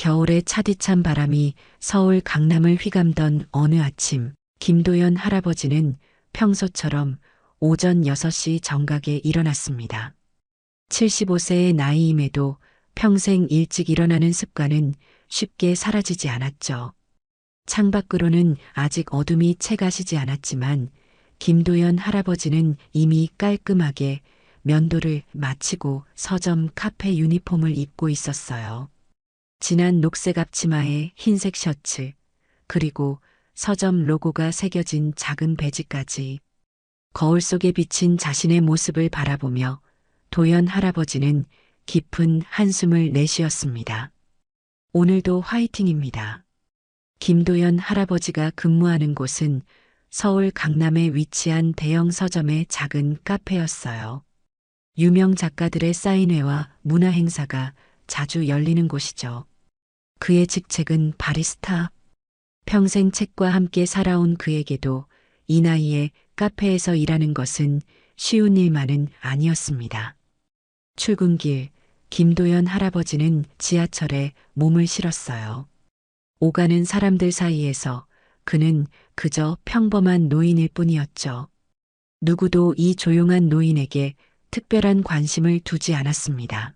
겨울의 차디찬 바람이 서울 강남을 휘감던 어느 아침, 김도연 할아버지는 평소처럼 오전 6시 정각에 일어났습니다. 75세의 나이임에도 평생 일찍 일어나는 습관은 쉽게 사라지지 않았죠. 창밖으로는 아직 어둠이 채 가시지 않았지만 김도연 할아버지는 이미 깔끔하게 면도를 마치고 서점 카페 유니폼을 입고 있었어요. 진한 녹색 앞치마에 흰색 셔츠, 그리고 서점 로고가 새겨진 작은 배지까지. 거울 속에 비친 자신의 모습을 바라보며 도연 할아버지는 깊은 한숨을 내쉬었습니다. 오늘도 화이팅입니다. 김도연 할아버지가 근무하는 곳은 서울 강남에 위치한 대형 서점의 작은 카페였어요. 유명 작가들의 사인회와 문화 행사가 자주 열리는 곳이죠. 그의 직책은 바리스타. 평생 책과 함께 살아온 그에게도 이 나이에 카페에서 일하는 것은 쉬운 일만은 아니었습니다. 출근길, 김도연 할아버지는 지하철에 몸을 실었어요. 오가는 사람들 사이에서 그는 그저 평범한 노인일 뿐이었죠. 누구도 이 조용한 노인에게 특별한 관심을 두지 않았습니다.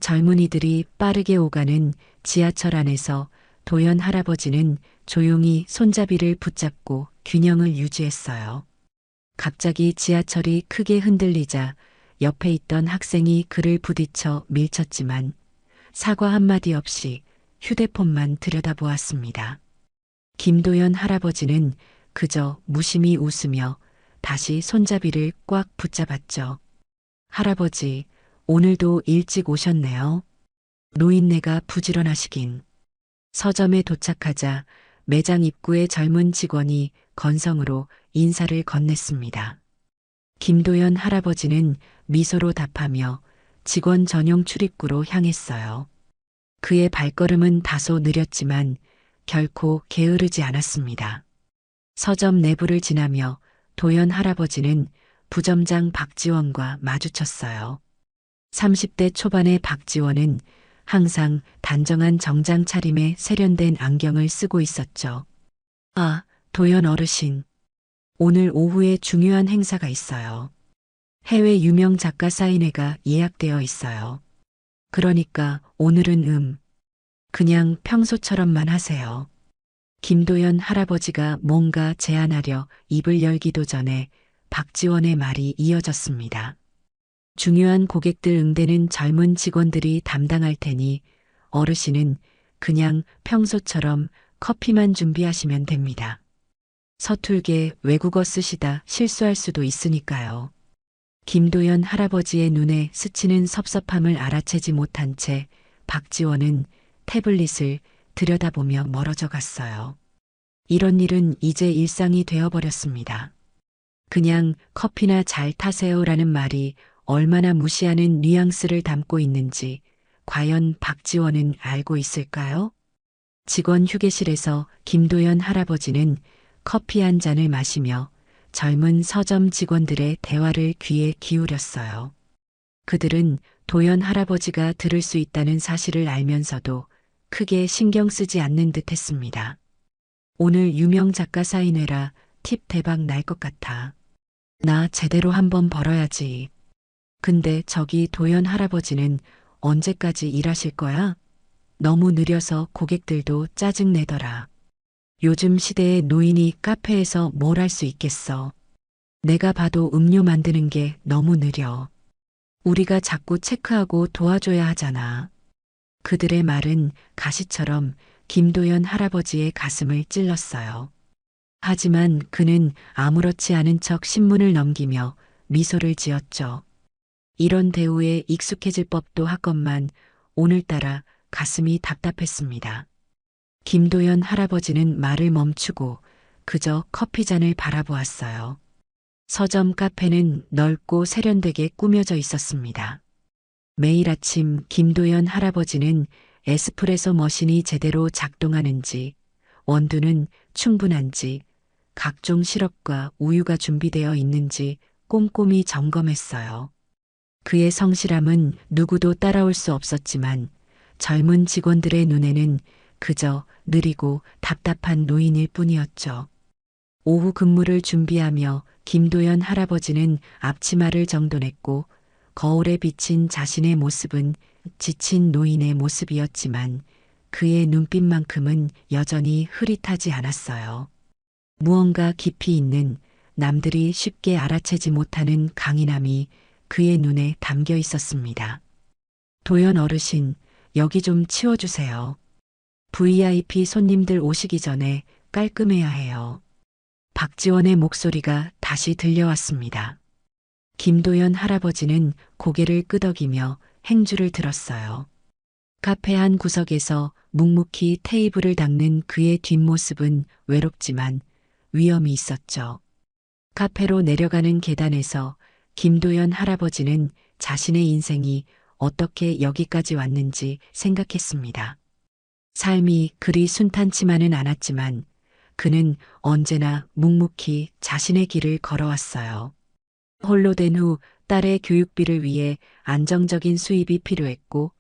젊은이들이 빠르게 오가는 지하철 안에서 도연 할아버지는 조용히 손잡이를 붙잡고 균형을 유지했어요. 갑자기 지하철이 크게 흔들리자 옆에 있던 학생이 그를 부딪혀 밀쳤지만 사과 한마디 없이 휴대폰만 들여다보았습니다. 김도연 할아버지는 그저 무심히 웃으며 다시 손잡이를 꽉 붙잡았죠. 할아버지, 오늘도 일찍 오셨네요. 노인네가 부지런하시긴. 서점에 도착하자 매장 입구의 젊은 직원이 건성으로 인사를 건넸습니다. 김도연 할아버지는 미소로 답하며 직원 전용 출입구로 향했어요. 그의 발걸음은 다소 느렸지만 결코 게으르지 않았습니다. 서점 내부를 지나며 도연 할아버지는 부점장 박지원과 마주쳤어요. 30대 초반의 박지원은 항상 단정한 정장 차림에 세련된 안경을 쓰고 있었죠. 아, 도연 어르신. 오늘 오후에 중요한 행사가 있어요. 해외 유명 작가 사인회가 예약되어 있어요. 그러니까 오늘은 그냥 평소처럼만 하세요. 김도연 할아버지가 뭔가 제안하려 입을 열기도 전에 박지원의 말이 이어졌습니다. 중요한 고객들 응대는 젊은 직원들이 담당할 테니 어르신은 그냥 평소처럼 커피만 준비하시면 됩니다. 서툴게 외국어 쓰시다 실수할 수도 있으니까요. 김도연 할아버지의 눈에 스치는 섭섭함을 알아채지 못한 채 박지원은 태블릿을 들여다보며 멀어져 갔어요. 이런 일은 이제 일상이 되어버렸습니다. 그냥 커피나 잘 타세요라는 말이 얼마나 무시하는 뉘앙스를 담고 있는지 과연 박지원은 알고 있을까요? 직원 휴게실에서 김도연 할아버지는 커피 한 잔을 마시며 젊은 서점 직원들의 대화를 귀에 기울였어요. 그들은 도연 할아버지가 들을 수 있다는 사실을 알면서도 크게 신경 쓰지 않는 듯 했습니다. 오늘 유명 작가 사인회라 팁 대박 날 것 같아. 나 제대로 한번 벌어야지. 근데 저기 도연 할아버지는 언제까지 일하실 거야? 너무 느려서 고객들도 짜증내더라. 요즘 시대에 노인이 카페에서 뭘 할 수 있겠어. 내가 봐도 음료 만드는 게 너무 느려. 우리가 자꾸 체크하고 도와줘야 하잖아. 그들의 말은 가시처럼 김도연 할아버지의 가슴을 찔렀어요. 하지만 그는 아무렇지 않은 척 신문을 넘기며 미소를 지었죠. 이런 대우에 익숙해질 법도 하건만 오늘따라 가슴이 답답했습니다. 김도연 할아버지는 말을 멈추고 그저 커피잔을 바라보았어요. 서점 카페는 넓고 세련되게 꾸며져 있었습니다. 매일 아침 김도연 할아버지는 에스프레소 머신이 제대로 작동하는지, 원두는 충분한지, 각종 시럽과 우유가 준비되어 있는지 꼼꼼히 점검했어요. 그의 성실함은 누구도 따라올 수 없었지만 젊은 직원들의 눈에는 그저 느리고 답답한 노인일 뿐이었죠. 오후 근무를 준비하며 김도연 할아버지는 앞치마를 정돈했고 거울에 비친 자신의 모습은 지친 노인의 모습이었지만 그의 눈빛만큼은 여전히 흐릿하지 않았어요. 무언가 깊이 있는 남들이 쉽게 알아채지 못하는 강인함이 그의 눈에 담겨 있었습니다. 도연 어르신, 여기 좀 치워주세요. VIP 손님들 오시기 전에 깔끔해야 해요. 박지원의 목소리가 다시 들려왔습니다. 김도연 할아버지는 고개를 끄덕이며 행주를 들었어요. 카페 한 구석에서 묵묵히 테이블을 닦는 그의 뒷모습은 외롭지만 위험이 있었죠. 카페로 내려가는 계단에서 김도연 할아버지는 자신의 인생이 어떻게 여기까지 왔는지 생각했습니다. 삶이 그리 순탄치만은 않았지만 그는 언제나 묵묵히 자신의 길을 걸어왔어요. 홀로 된 후 딸의 교육비를 위해 안정적인 수입이 필요했고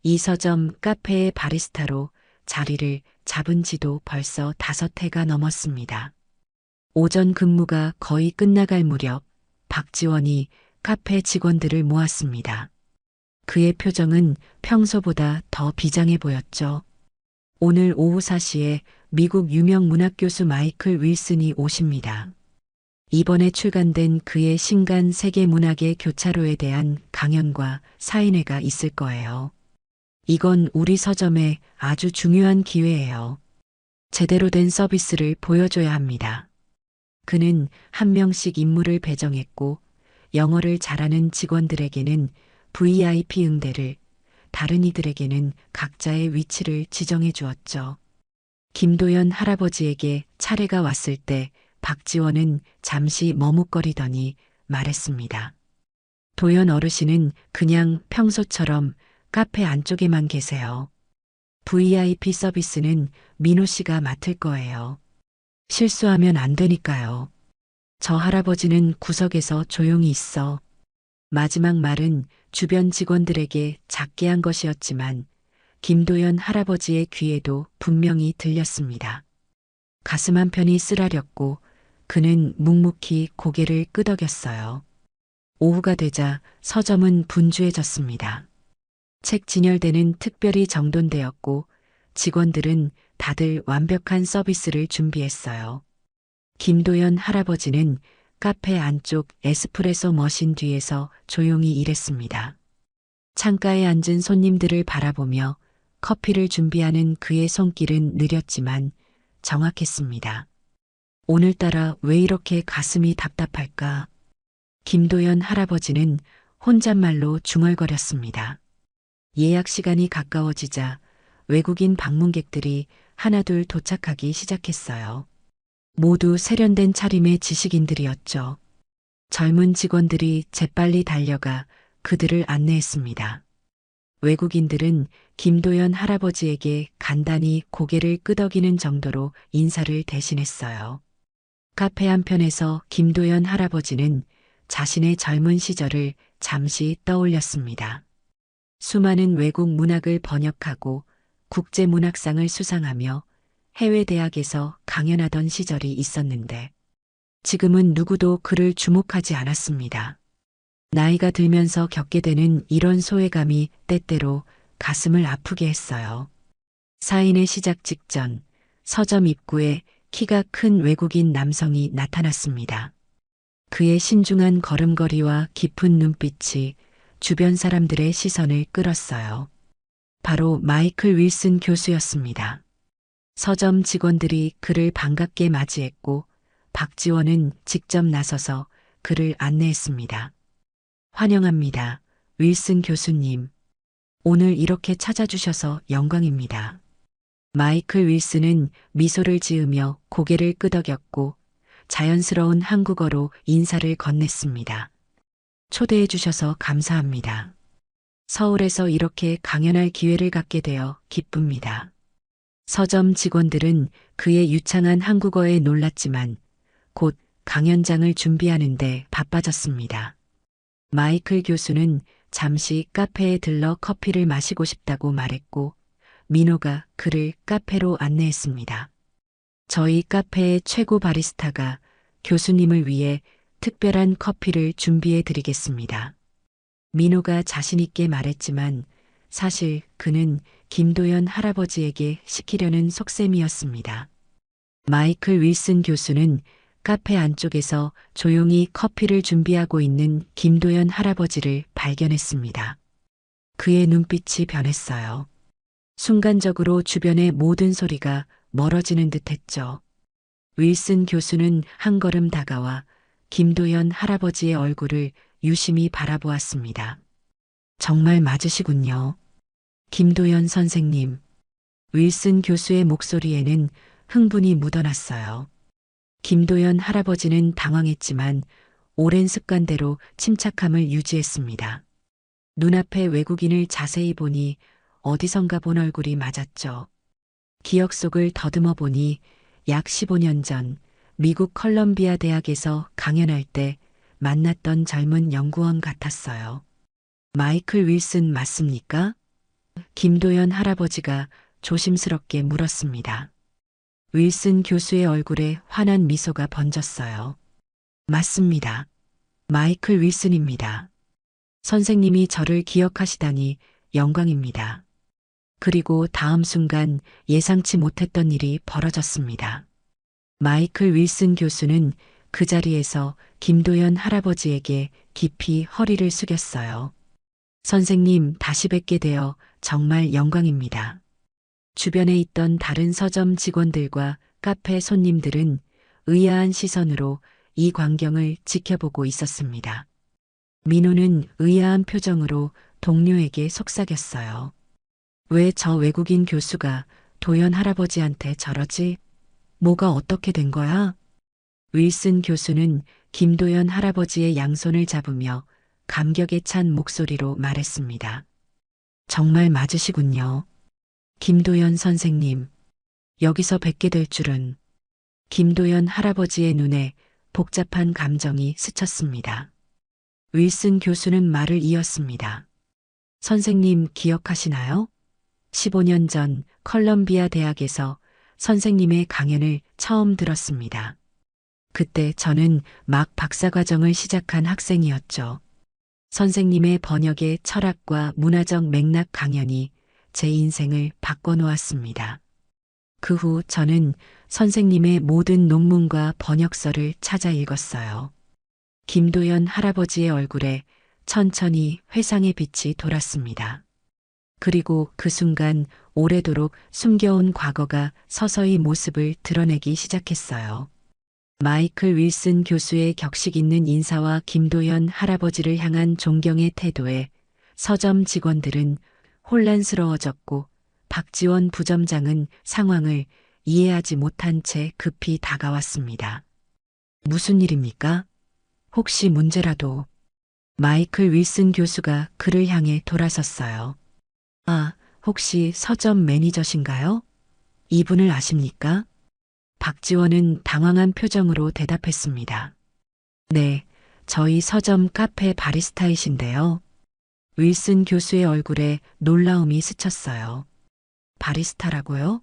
이 서점 카페의 바리스타로 자리를 잡은 지도 벌써 5해가 넘었습니다. 오전 근무가 거의 끝나갈 무렵 박지원이 카페 직원들을 모았습니다. 그의 표정은 평소보다 더 비장해 보였죠. 오늘 오후 4시에 미국 유명 문학 교수 마이클 윌슨이 오십니다. 이번에 출간된 그의 신간 세계 문학의 교차로에 대한 강연과 사인회가 있을 거예요. 이건 우리 서점에 아주 중요한 기회예요. 제대로 된 서비스를 보여줘야 합니다. 그는 한 명씩 인물을 배정했고 영어를 잘하는 직원들에게는 VIP 응대를, 다른 이들에게는 각자의 위치를 지정해 주었죠. 김도연 할아버지에게 차례가 왔을 때 박지원은 잠시 머뭇거리더니 말했습니다. 도연 어르신은 그냥 평소처럼 카페 안쪽에만 계세요. VIP 서비스는 민호 씨가 맡을 거예요. 실수하면 안 되니까요. 저 할아버지는 구석에서 조용히 있어. 마지막 말은 주변 직원들에게 작게 한 것이었지만 김도연 할아버지의 귀에도 분명히 들렸습니다. 가슴 한편이 쓰라렸고 그는 묵묵히 고개를 끄덕였어요. 오후가 되자 서점은 분주해졌습니다. 책 진열대는 특별히 정돈되었고 직원들은 다들 완벽한 서비스를 준비했어요. 김도연 할아버지는 카페 안쪽 에스프레소 머신 뒤에서 조용히 일했습니다. 창가에 앉은 손님들을 바라보며 커피를 준비하는 그의 손길은 느렸지만 정확했습니다. 오늘따라 왜 이렇게 가슴이 답답할까? 김도연 할아버지는 혼잣말로 중얼거렸습니다. 예약 시간이 가까워지자 외국인 방문객들이 하나둘 도착하기 시작했어요. 모두 세련된 차림의 지식인들이었죠. 젊은 직원들이 재빨리 달려가 그들을 안내했습니다. 외국인들은 김도연 할아버지에게 간단히 고개를 끄덕이는 정도로 인사를 대신했어요. 카페 한편에서 김도연 할아버지는 자신의 젊은 시절을 잠시 떠올렸습니다. 수많은 외국 문학을 번역하고 국제문학상을 수상하며 해외 대학에서 강연하던 시절이 있었는데 지금은 누구도 그를 주목하지 않았습니다. 나이가 들면서 겪게 되는 이런 소외감이 때때로 가슴을 아프게 했어요. 사인의 시작 직전 서점 입구에 키가 큰 외국인 남성이 나타났습니다. 그의 신중한 걸음걸이와 깊은 눈빛이 주변 사람들의 시선을 끌었어요. 바로 마이클 윌슨 교수였습니다. 서점 직원들이 그를 반갑게 맞이했고 박지원은 직접 나서서 그를 안내했습니다. 환영합니다. 윌슨 교수님. 오늘 이렇게 찾아주셔서 영광입니다. 마이클 윌슨은 미소를 지으며 고개를 끄덕였고 자연스러운 한국어로 인사를 건넸습니다. 초대해 주셔서 감사합니다. 서울에서 이렇게 강연할 기회를 갖게 되어 기쁩니다. 서점 직원들은 그의 유창한 한국어에 놀랐지만 곧 강연장을 준비하는데 바빠졌습니다. 마이클 교수는 잠시 카페에 들러 커피를 마시고 싶다고 말했고 민호가 그를 카페로 안내했습니다. 저희 카페의 최고 바리스타가 교수님을 위해 특별한 커피를 준비해 드리겠습니다. 민호가 자신있게 말했지만 사실 그는 김도연 할아버지에게 시키려는 속셈이었습니다. 마이클 윌슨 교수는 카페 안쪽에서 조용히 커피를 준비하고 있는 김도연 할아버지를 발견했습니다. 그의 눈빛이 변했어요. 순간적으로 주변의 모든 소리가 멀어지는 듯 했죠. 윌슨 교수는 한 걸음 다가와 김도연 할아버지의 얼굴을 유심히 바라보았습니다. 정말 맞으시군요. 김도연 선생님. 윌슨 교수의 목소리에는 흥분이 묻어났어요. 김도연 할아버지는 당황했지만 오랜 습관대로 침착함을 유지했습니다. 눈앞의 외국인을 자세히 보니 어디선가 본 얼굴이 맞았죠. 기억 속을 더듬어 보니 약 15년 전 미국 컬럼비아 대학에서 강연할 때 만났던 젊은 연구원 같았어요. 마이클 윌슨 맞습니까? 김도연 할아버지가 조심스럽게 물었습니다. 윌슨 교수의 얼굴에 환한 미소가 번졌어요. 맞습니다. 마이클 윌슨입니다. 선생님이 저를 기억하시다니 영광입니다. 그리고 다음 순간 예상치 못했던 일이 벌어졌습니다. 마이클 윌슨 교수는 그 자리에서 김도연 할아버지에게 깊이 허리를 숙였어요. 선생님, 다시 뵙게 되어 정말 영광입니다. 주변에 있던 다른 서점 직원들과 카페 손님들은 의아한 시선으로 이 광경을 지켜보고 있었습니다. 민호는 의아한 표정으로 동료에게 속삭였어요. 왜 저 외국인 교수가 도연 할아버지한테 저러지? 뭐가 어떻게 된 거야? 윌슨 교수는 김도연 할아버지의 양손을 잡으며 감격에 찬 목소리로 말했습니다. 정말 맞으시군요. 김도연 선생님, 여기서 뵙게 될 줄은. 김도연 할아버지의 눈에 복잡한 감정이 스쳤습니다. 윌슨 교수는 말을 이었습니다. 선생님 기억하시나요? 15년 전 컬럼비아 대학에서 선생님의 강연을 처음 들었습니다. 그때 저는 막 박사과정을 시작한 학생이었죠. 선생님의 번역의 철학과 문화적 맥락 강연이 제 인생을 바꿔놓았습니다. 그 후 저는 선생님의 모든 논문과 번역서를 찾아 읽었어요. 김도연 할아버지의 얼굴에 천천히 회상의 빛이 돌았습니다. 그리고 그 순간 오래도록 숨겨온 과거가 서서히 모습을 드러내기 시작했어요. 마이클 윌슨 교수의 격식 있는 인사와 김도연 할아버지를 향한 존경의 태도에 서점 직원들은 혼란스러워졌고 박지원 부점장은 상황을 이해하지 못한 채 급히 다가왔습니다. 무슨 일입니까? 혹시 문제라도. 마이클 윌슨 교수가 그를 향해 돌아섰어요. 아, 혹시 서점 매니저신가요? 이분을 아십니까? 박지원은 당황한 표정으로 대답했습니다. 네, 저희 서점 카페 바리스타이신데요. 윌슨 교수의 얼굴에 놀라움이 스쳤어요. 바리스타라고요?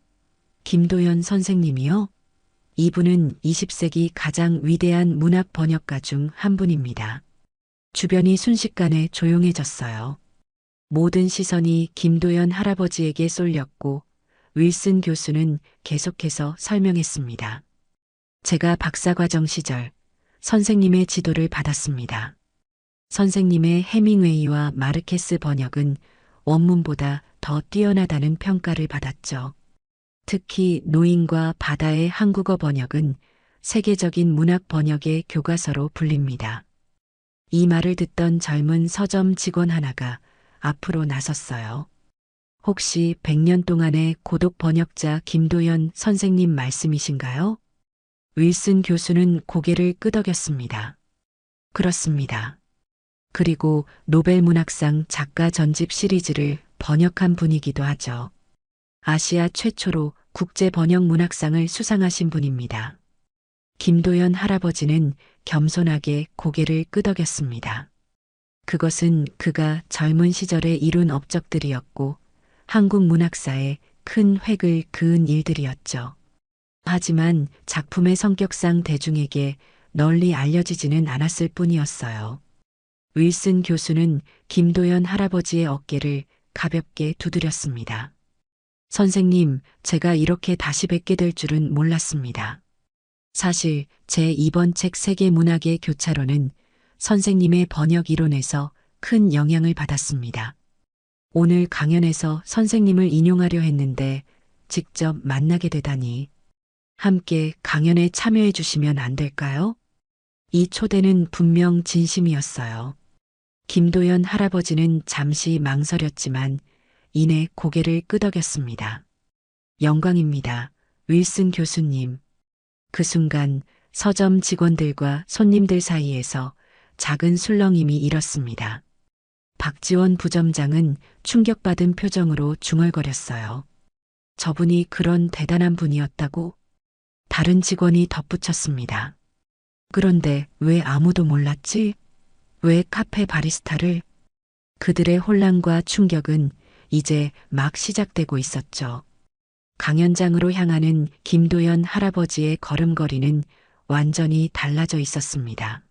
김도연 선생님이요? 이분은 20세기 가장 위대한 문학 번역가 중 한 분입니다. 주변이 순식간에 조용해졌어요. 모든 시선이 김도연 할아버지에게 쏠렸고 윌슨 교수는 계속해서 설명했습니다. 제가 박사과정 시절 선생님의 지도를 받았습니다. 선생님의 해밍웨이와 마르케스 번역은 원문보다 더 뛰어나다는 평가를 받았죠. 특히 노인과 바다의 한국어 번역은 세계적인 문학 번역의 교과서로 불립니다. 이 말을 듣던 젊은 서점 직원 하나가 앞으로 나섰어요. 혹시 100년 동안의 고독 번역자 김도연 선생님 말씀이신가요? 윌슨 교수는 고개를 끄덕였습니다. 그렇습니다. 그리고 노벨 문학상 작가 전집 시리즈를 번역한 분이기도 하죠. 아시아 최초로 국제 번역 문학상을 수상하신 분입니다. 김도연 할아버지는 겸손하게 고개를 끄덕였습니다. 그것은 그가 젊은 시절에 이룬 업적들이었고 한국 문학사에 큰 획을 그은 일들이었죠. 하지만 작품의 성격상 대중에게 널리 알려지지는 않았을 뿐이었어요. 윌슨 교수는 김도연 할아버지의 어깨를 가볍게 두드렸습니다. 선생님, 제가 이렇게 다시 뵙게 될 줄은 몰랐습니다. 사실 제 이번 책 세계 문학의 교차로는 선생님의 번역 이론에서 큰 영향을 받았습니다. 오늘 강연에서 선생님을 인용하려 했는데 직접 만나게 되다니 함께 강연에 참여해 주시면 안 될까요? 이 초대는 분명 진심이었어요. 김도연 할아버지는 잠시 망설였지만 이내 고개를 끄덕였습니다. 영광입니다. 윌슨 교수님. 그 순간 서점 직원들과 손님들 사이에서 작은 술렁임이 일었습니다. 박지원 부점장은 충격받은 표정으로 중얼거렸어요. 저분이 그런 대단한 분이었다고? 다른 직원이 덧붙였습니다. 그런데 왜 아무도 몰랐지? 왜 카페 바리스타를? 그들의 혼란과 충격은 이제 막 시작되고 있었죠. 강연장으로 향하는 김도연 할아버지의 걸음걸이는 완전히 달라져 있었습니다.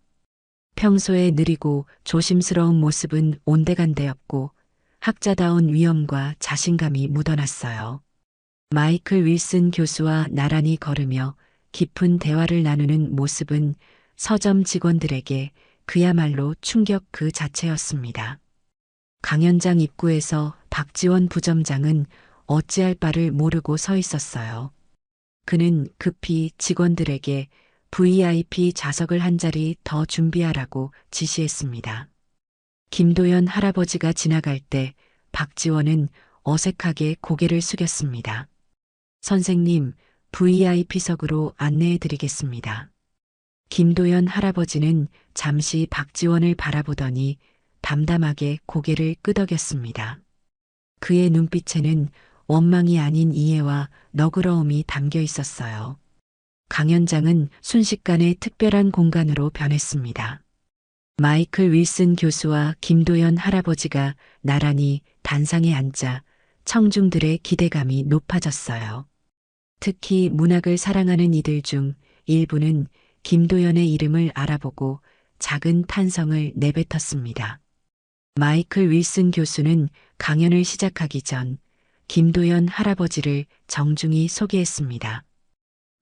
평소에 느리고 조심스러운 모습은 온데간데였고 학자다운 위엄과 자신감이 묻어났어요. 마이클 윌슨 교수와 나란히 걸으며 깊은 대화를 나누는 모습은 서점 직원들에게 그야말로 충격 그 자체였습니다. 강연장 입구에서 박지원 부점장은 어찌할 바를 모르고 서 있었어요. 그는 급히 직원들에게 VIP 좌석을 한 자리 더 준비하라고 지시했습니다. 김도연 할아버지가 지나갈 때 박지원은 어색하게 고개를 숙였습니다. 선생님, VIP석으로 안내해 드리겠습니다. 김도연 할아버지는 잠시 박지원을 바라보더니 담담하게 고개를 끄덕였습니다. 그의 눈빛에는 원망이 아닌 이해와 너그러움이 담겨 있었어요. 강연장은 순식간에 특별한 공간으로 변했습니다. 마이클 윌슨 교수와 김도연 할아버지가 나란히 단상에 앉아 청중들의 기대감이 높아졌어요. 특히 문학을 사랑하는 이들 중 일부는 김도연의 이름을 알아보고 작은 탄성을 내뱉었습니다. 마이클 윌슨 교수는 강연을 시작하기 전 김도연 할아버지를 정중히 소개했습니다.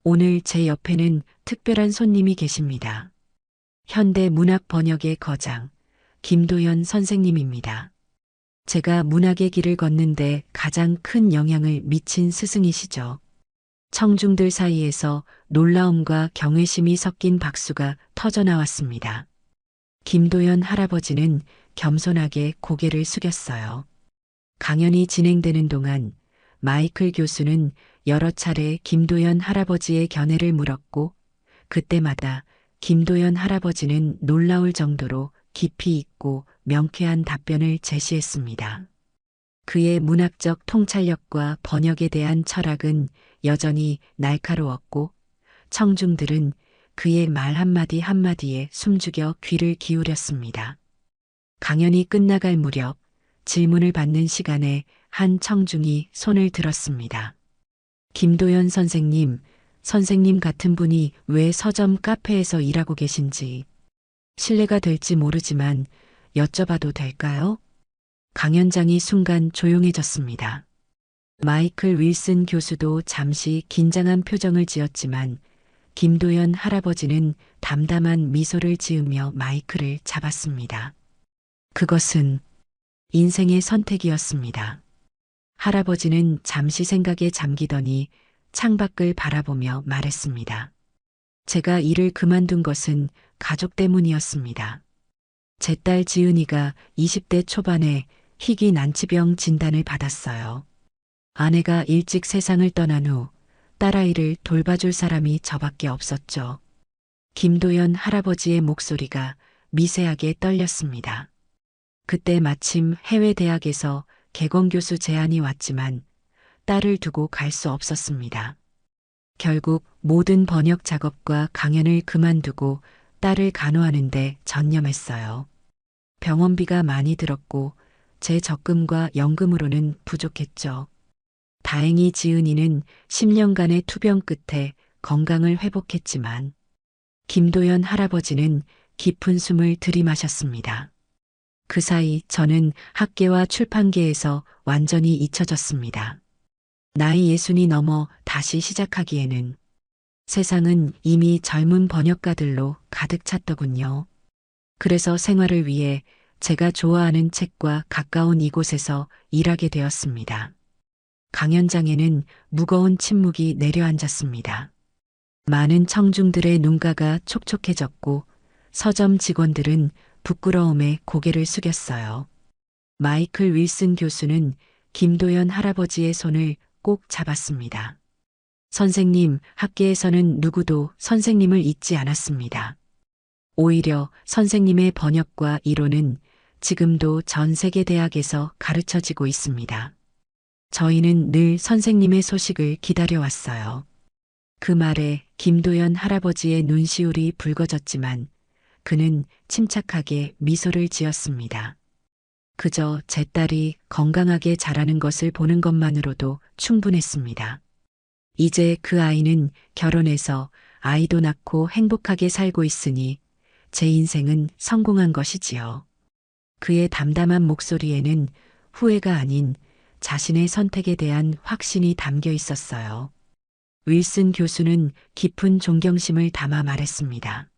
오늘 제 옆에는 특별한 손님이 계십니다. 현대 문학 번역의 거장, 김도연 선생님입니다. 제가 문학의 길을 걷는데 가장 큰 영향을 미친 스승이시죠. 청중들 사이에서 놀라움과 경외심이 섞인 박수가 터져나왔습니다. 김도연 할아버지는 겸손하게 고개를 숙였어요. 강연이 진행되는 동안 마이클 교수는 여러 차례 김도연 할아버지의 견해를 물었고 그때마다 김도연 할아버지는 놀라울 정도로 깊이 있고 명쾌한 답변을 제시했습니다. 그의 문학적 통찰력과 번역에 대한 철학은 여전히 날카로웠고 청중들은 그의 말 한마디 한마디에 숨죽여 귀를 기울였습니다. 강연이 끝나갈 무렵 질문을 받는 시간에 한 청중이 손을 들었습니다. 김도연 선생님, 선생님 같은 분이 왜 서점 카페에서 일하고 계신지 실례가 될지 모르지만 여쭤봐도 될까요? 강연장이 순간 조용해졌습니다. 마이클 윌슨 교수도 잠시 긴장한 표정을 지었지만 김도연 할아버지는 담담한 미소를 지으며 마이크를 잡았습니다. 그것은 인생의 선택이었습니다. 할아버지는 잠시 생각에 잠기더니 창밖을 바라보며 말했습니다. 제가 일을 그만둔 것은 가족 때문이었습니다. 제 딸 지은이가 20대 초반에 희귀 난치병 진단을 받았어요. 아내가 일찍 세상을 떠난 후 딸아이를 돌봐줄 사람이 저밖에 없었죠. 김도연 할아버지의 목소리가 미세하게 떨렸습니다. 그때 마침 해외 대학에서 개건교수 제안이 왔지만 딸을 두고 갈 수 없었습니다. 결국 모든 번역 작업과 강연을 그만두고 딸을 간호하는 데 전념했어요. 병원비가 많이 들었고 제 적금과 연금으로는 부족했죠. 다행히 지은이는 10년간의 투병 끝에 건강을 회복했지만 김도연 할아버지는 깊은 숨을 들이마셨습니다. 그 사이 저는 학계와 출판계에서 완전히 잊혀졌습니다. 나이 60이 넘어 다시 시작하기에는 세상은 이미 젊은 번역가들로 가득 찼더군요. 그래서 생활을 위해 제가 좋아하는 책과 가까운 이곳에서 일하게 되었습니다. 강연장에는 무거운 침묵이 내려앉았습니다. 많은 청중들의 눈가가 촉촉해졌고 서점 직원들은 부끄러움에 고개를 숙였어요. 마이클 윌슨 교수는 김도연 할아버지의 손을 꼭 잡았습니다. 선생님, 학계에서는 누구도 선생님을 잊지 않았습니다. 오히려 선생님의 번역과 이론은 지금도 전 세계 대학에서 가르쳐지고 있습니다. 저희는 늘 선생님의 소식을 기다려왔어요. 그 말에 김도연 할아버지의 눈시울이 붉어졌지만 그는 침착하게 미소를 지었습니다. 그저 제 딸이 건강하게 자라는 것을 보는 것만으로도 충분했습니다. 이제 그 아이는 결혼해서 아이도 낳고 행복하게 살고 있으니 제 인생은 성공한 것이지요. 그의 담담한 목소리에는 후회가 아닌 자신의 선택에 대한 확신이 담겨 있었어요. 윌슨 교수는 깊은 존경심을 담아 말했습니다.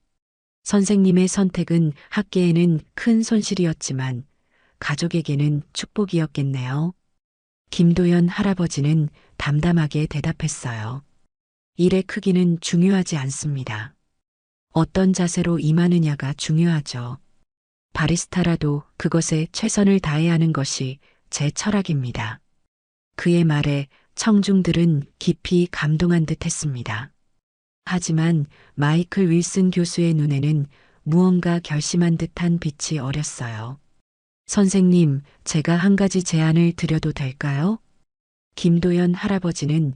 선생님의 선택은 학계에는 큰 손실이었지만 가족에게는 축복이었겠네요. 김도연 할아버지는 담담하게 대답했어요. 일의 크기는 중요하지 않습니다. 어떤 자세로 임하느냐가 중요하죠. 바리스타라도 그것에 최선을 다해야 하는 것이 제 철학입니다. 그의 말에 청중들은 깊이 감동한 듯 했습니다. 하지만 마이클 윌슨 교수의 눈에는 무언가 결심한 듯한 빛이 어렸어요. 선생님, 제가 한 가지 제안을 드려도 될까요? 김도연 할아버지는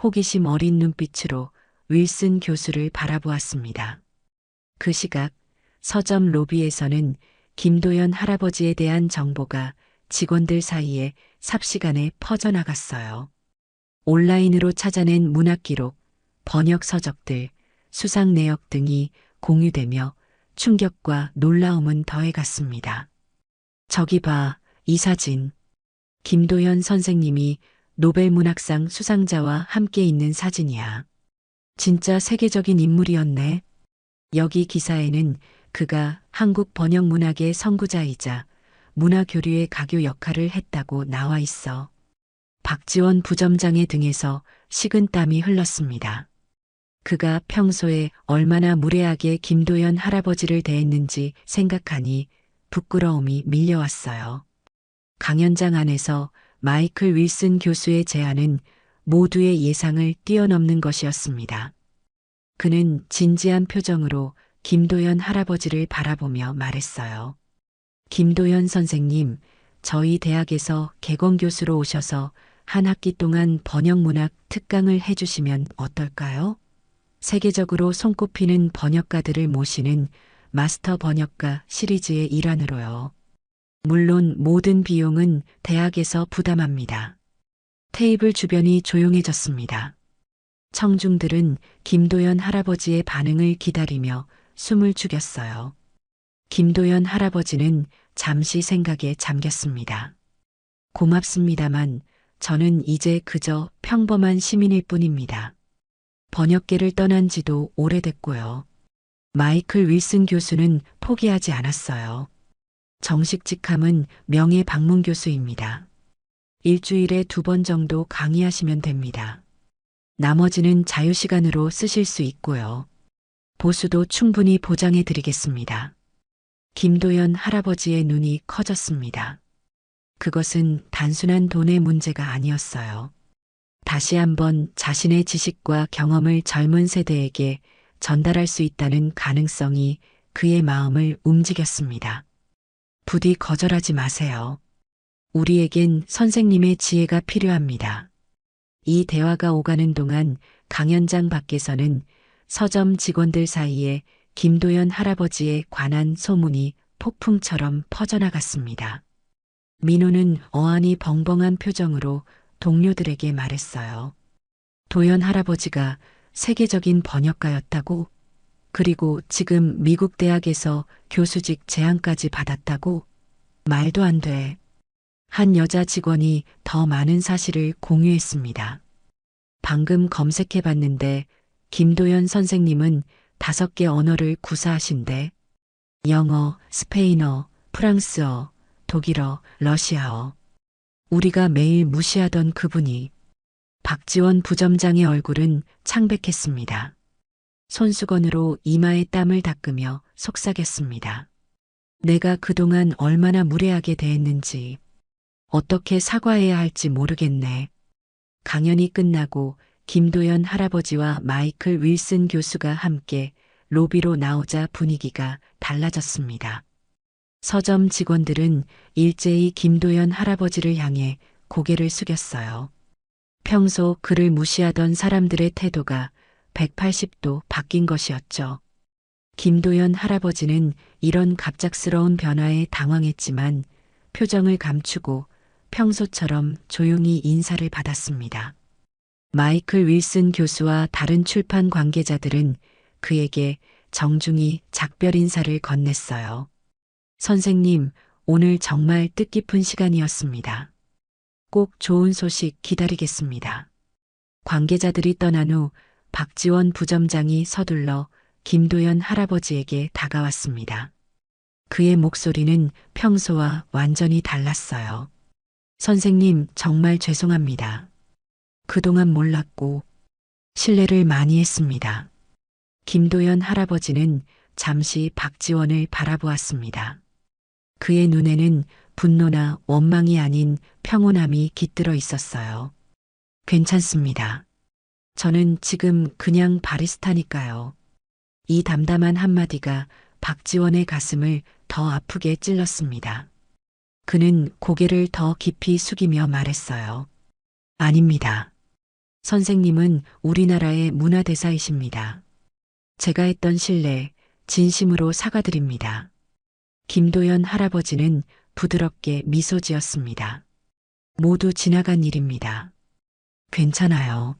호기심 어린 눈빛으로 윌슨 교수를 바라보았습니다. 그 시각 서점 로비에서는 김도연 할아버지에 대한 정보가 직원들 사이에 삽시간에 퍼져나갔어요. 온라인으로 찾아낸 문학 기록, 번역 서적들, 수상 내역 등이 공유되며 충격과 놀라움은 더해갔습니다. 저기 봐, 이 사진. 김도연 선생님이 노벨 문학상 수상자와 함께 있는 사진이야. 진짜 세계적인 인물이었네. 여기 기사에는 그가 한국 번역 문학의 선구자이자 문화교류의 가교 역할을 했다고 나와 있어. 박지원 부점장의 등에서 식은땀이 흘렀습니다. 그가 평소에 얼마나 무례하게 김도연 할아버지를 대했는지 생각하니 부끄러움이 밀려왔어요. 강연장 안에서 마이클 윌슨 교수의 제안은 모두의 예상을 뛰어넘는 것이었습니다. 그는 진지한 표정으로 김도연 할아버지를 바라보며 말했어요. 김도연 선생님, 저희 대학에서 개건 교수로 오셔서 한 학기 동안 번역문학 특강을 해주시면 어떨까요? 세계적으로 손꼽히는 번역가들을 모시는 마스터 번역가 시리즈의 일환으로요. 물론 모든 비용은 대학에서 부담합니다. 테이블 주변이 조용해졌습니다. 청중들은 김도연 할아버지의 반응을 기다리며 숨을 죽였어요. 김도연 할아버지는 잠시 생각에 잠겼습니다. 고맙습니다만 저는 이제 그저 평범한 시민일 뿐입니다. 번역계를 떠난 지도 오래됐고요. 마이클 윌슨 교수는 포기하지 않았어요. 정식 직함은 명예 방문 교수입니다. 일주일에 2번 정도 강의하시면 됩니다. 나머지는 자유시간으로 쓰실 수 있고요. 보수도 충분히 보장해 드리겠습니다. 김도연 할아버지의 눈이 커졌습니다. 그것은 단순한 돈의 문제가 아니었어요. 다시 한번 자신의 지식과 경험을 젊은 세대에게 전달할 수 있다는 가능성이 그의 마음을 움직였습니다. 부디 거절하지 마세요. 우리에겐 선생님의 지혜가 필요합니다. 이 대화가 오가는 동안 강연장 밖에서는 서점 직원들 사이에 김도연 할아버지에 관한 소문이 폭풍처럼 퍼져나갔습니다. 민호는 어안이 벙벙한 표정으로 동료들에게 말했어요. 도연 할아버지가 세계적인 번역가였다고? 그리고 지금 미국 대학에서 교수직 제안까지 받았다고? 말도 안 돼. 한 여자 직원이 더 많은 사실을 공유했습니다. 방금 검색해 봤는데 김도연 선생님은 5개 언어를 구사하신대. 영어, 스페인어, 프랑스어, 독일어, 러시아어. 우리가 매일 무시하던 그분이. 박지원 부점장의 얼굴은 창백했습니다. 손수건으로 이마에 땀을 닦으며 속삭였습니다. 내가 그동안 얼마나 무례하게 대했는지, 어떻게 사과해야 할지 모르겠네. 강연이 끝나고 김도연 할아버지와 마이클 윌슨 교수가 함께 로비로 나오자 분위기가 달라졌습니다. 서점 직원들은 일제히 김도연 할아버지를 향해 고개를 숙였어요. 평소 그를 무시하던 사람들의 태도가 180도 바뀐 것이었죠. 김도연 할아버지는 이런 갑작스러운 변화에 당황했지만 표정을 감추고 평소처럼 조용히 인사를 받았습니다. 마이클 윌슨 교수와 다른 출판 관계자들은 그에게 정중히 작별 인사를 건넸어요. 선생님, 오늘 정말 뜻깊은 시간이었습니다. 꼭 좋은 소식 기다리겠습니다. 관계자들이 떠난 후 박지원 부점장이 서둘러 김도연 할아버지에게 다가왔습니다. 그의 목소리는 평소와 완전히 달랐어요. 선생님, 정말 죄송합니다. 그동안 몰랐고 신뢰를 많이 했습니다. 김도연 할아버지는 잠시 박지원을 바라보았습니다. 그의 눈에는 분노나 원망이 아닌 평온함이 깃들어 있었어요. 괜찮습니다. 저는 지금 그냥 바리스타니까요. 이 담담한 한마디가 박지원의 가슴을 더 아프게 찔렀습니다. 그는 고개를 더 깊이 숙이며 말했어요. 아닙니다. 선생님은 우리나라의 문화대사이십니다. 제가 했던 실례, 진심으로 사과드립니다. 김도연 할아버지는 부드럽게 미소 지었습니다. 모두 지나간 일입니다. 괜찮아요.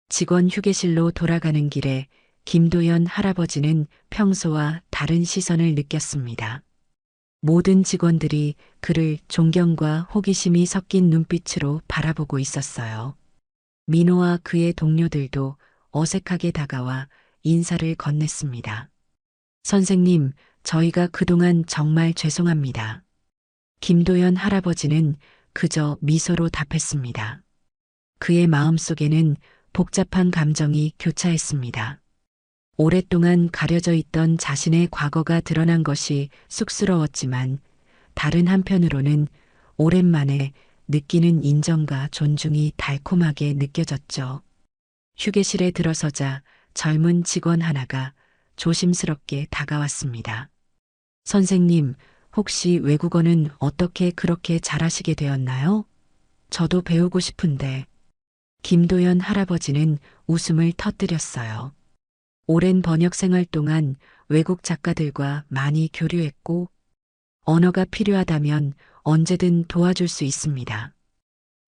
직원 휴게실로 돌아가는 길에 김도연 할아버지는 평소와 다른 시선을 느꼈습니다. 모든 직원들이 그를 존경과 호기심이 섞인 눈빛으로 바라보고 있었어요. 민호와 그의 동료들도 어색하게 다가와 인사를 건넸습니다. 선생님, 저희가 그동안 정말 죄송합니다. 김도연 할아버지는 그저 미소로 답했습니다. 그의 마음속에는 복잡한 감정이 교차했습니다. 오랫동안 가려져 있던 자신의 과거가 드러난 것이 쑥스러웠지만 다른 한편으로는 오랜만에 느끼는 인정과 존중이 달콤하게 느껴졌죠. 휴게실에 들어서자 젊은 직원 하나가 조심스럽게 다가왔습니다. 선생님, 혹시 외국어는 어떻게 그렇게 잘하시게 되었나요? 저도 배우고 싶은데. 김도연 할아버지는 웃음을 터뜨렸어요. 오랜 번역 생활 동안 외국 작가들과 많이 교류했고 언어가 필요하다면 언제든 도와줄 수 있습니다.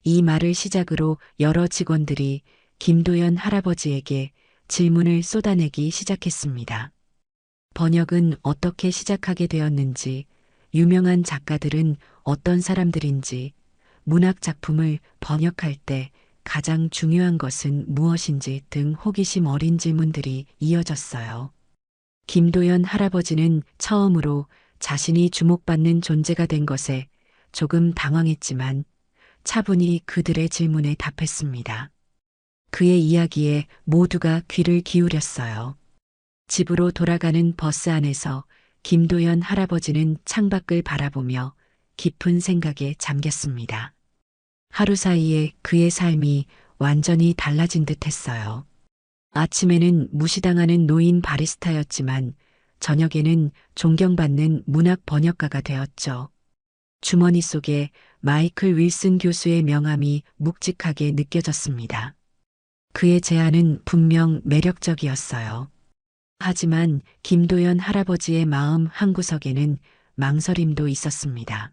이 말을 시작으로 여러 직원들이 김도연 할아버지에게 질문을 쏟아내기 시작했습니다. 번역은 어떻게 시작하게 되었는지, 유명한 작가들은 어떤 사람들인지, 문학 작품을 번역할 때 가장 중요한 것은 무엇인지 등 호기심 어린 질문들이 이어졌어요. 김도연 할아버지는 처음으로 자신이 주목받는 존재가 된 것에 조금 당황했지만 차분히 그들의 질문에 답했습니다. 그의 이야기에 모두가 귀를 기울였어요. 집으로 돌아가는 버스 안에서 김도연 할아버지는 창밖을 바라보며 깊은 생각에 잠겼습니다. 하루 사이에 그의 삶이 완전히 달라진 듯 했어요. 아침에는 무시당하는 노인 바리스타였지만 저녁에는 존경받는 문학 번역가가 되었죠. 주머니 속에 마이클 윌슨 교수의 명함이 묵직하게 느껴졌습니다. 그의 제안은 분명 매력적이었어요. 하지만 김도연 할아버지의 마음 한구석에는 망설임도 있었습니다.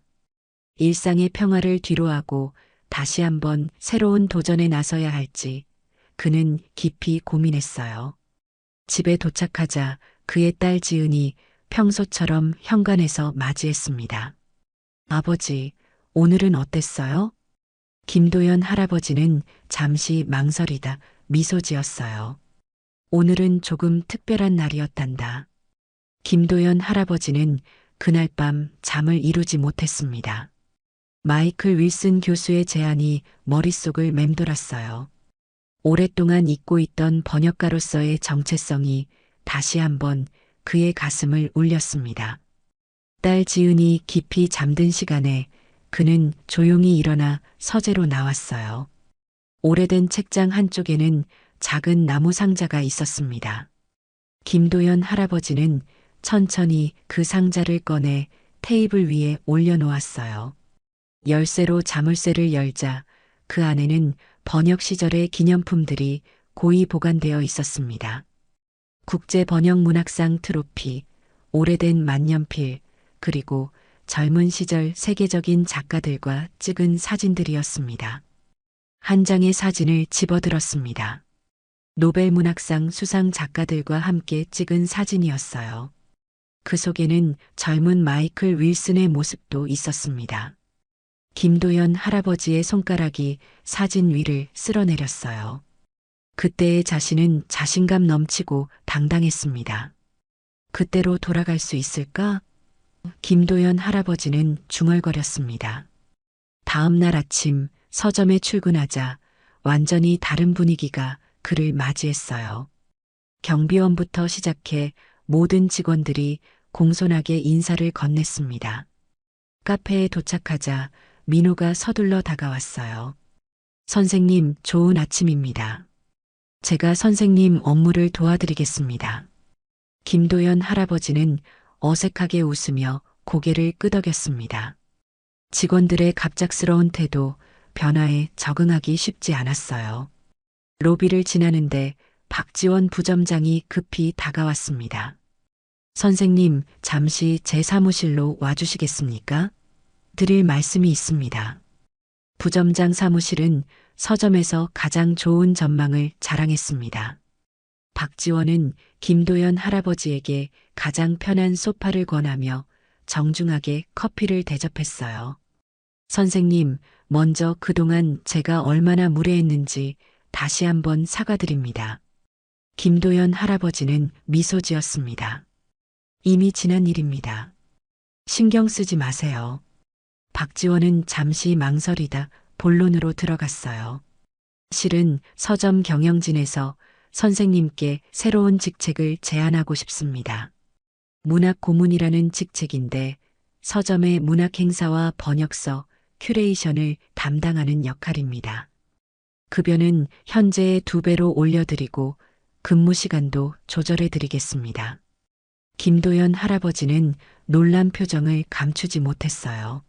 일상의 평화를 뒤로하고 다시 한번 새로운 도전에 나서야 할지 그는 깊이 고민했어요. 집에 도착하자 그의 딸 지은이 평소처럼 현관에서 맞이했습니다. 아버지, 오늘은 어땠어요? 김도연 할아버지는 잠시 망설이다 미소 지었어요. 오늘은 조금 특별한 날이었단다. 김도연 할아버지는 그날 밤 잠을 이루지 못했습니다. 마이클 윌슨 교수의 제안이 머릿속을 맴돌았어요. 오랫동안 잊고 있던 번역가로서의 정체성이 다시 한번 그의 가슴을 울렸습니다. 딸 지은이 깊이 잠든 시간에 그는 조용히 일어나 서재로 나왔어요. 오래된 책장 한쪽에는 작은 나무 상자가 있었습니다. 김도연 할아버지는 천천히 그 상자를 꺼내 테이블 위에 올려놓았어요. 열쇠로 자물쇠를 열자 그 안에는 번역 시절의 기념품들이 고이 보관되어 있었습니다. 국제번역문학상 트로피, 오래된 만년필, 그리고 젊은 시절 세계적인 작가들과 찍은 사진들이었습니다. 한 장의 사진을 집어들었습니다. 노벨문학상 수상 작가들과 함께 찍은 사진이었어요. 그 속에는 젊은 마이클 윌슨의 모습도 있었습니다. 김도연 할아버지의 손가락이 사진 위를 쓸어내렸어요. 그때의 자신은 자신감 넘치고 당당했습니다. 그때로 돌아갈 수 있을까? 김도연 할아버지는 중얼거렸습니다. 다음 날 아침 서점에 출근하자 완전히 다른 분위기가 그를 맞이했어요. 경비원부터 시작해 모든 직원들이 공손하게 인사를 건넸습니다. 카페에 도착하자 민호가 서둘러 다가왔어요. 선생님, 좋은 아침입니다. 제가 선생님 업무를 도와드리겠습니다. 김도연 할아버지는 어색하게 웃으며 고개를 끄덕였습니다. 직원들의 갑작스러운 태도, 변화에 적응하기 쉽지 않았어요. 로비를 지나는데 박지원 부점장이 급히 다가왔습니다. 선생님, 잠시 제 사무실로 와주시겠습니까? 드릴 말씀이 있습니다. 부점장 사무실은 서점에서 가장 좋은 전망을 자랑했습니다. 박지원은 김도연 할아버지에게 가장 편한 소파를 권하며 정중하게 커피를 대접했어요. 선생님, 먼저 그동안 제가 얼마나 무례했는지 다시 한번 사과드립니다. 김도연 할아버지는 미소 지었습니다. 이미 지난 일입니다. 신경 쓰지 마세요. 박지원은 잠시 망설이다 본론으로 들어갔어요. 실은 서점 경영진에서 선생님께 새로운 직책을 제안하고 싶습니다. 문학 고문이라는 직책인데 서점의 문학 행사와 번역서, 큐레이션을 담당하는 역할입니다. 급여는 현재의 2배로 올려드리고 근무 시간도 조절해 드리겠습니다. 김도연 할아버지는 놀란 표정을 감추지 못했어요.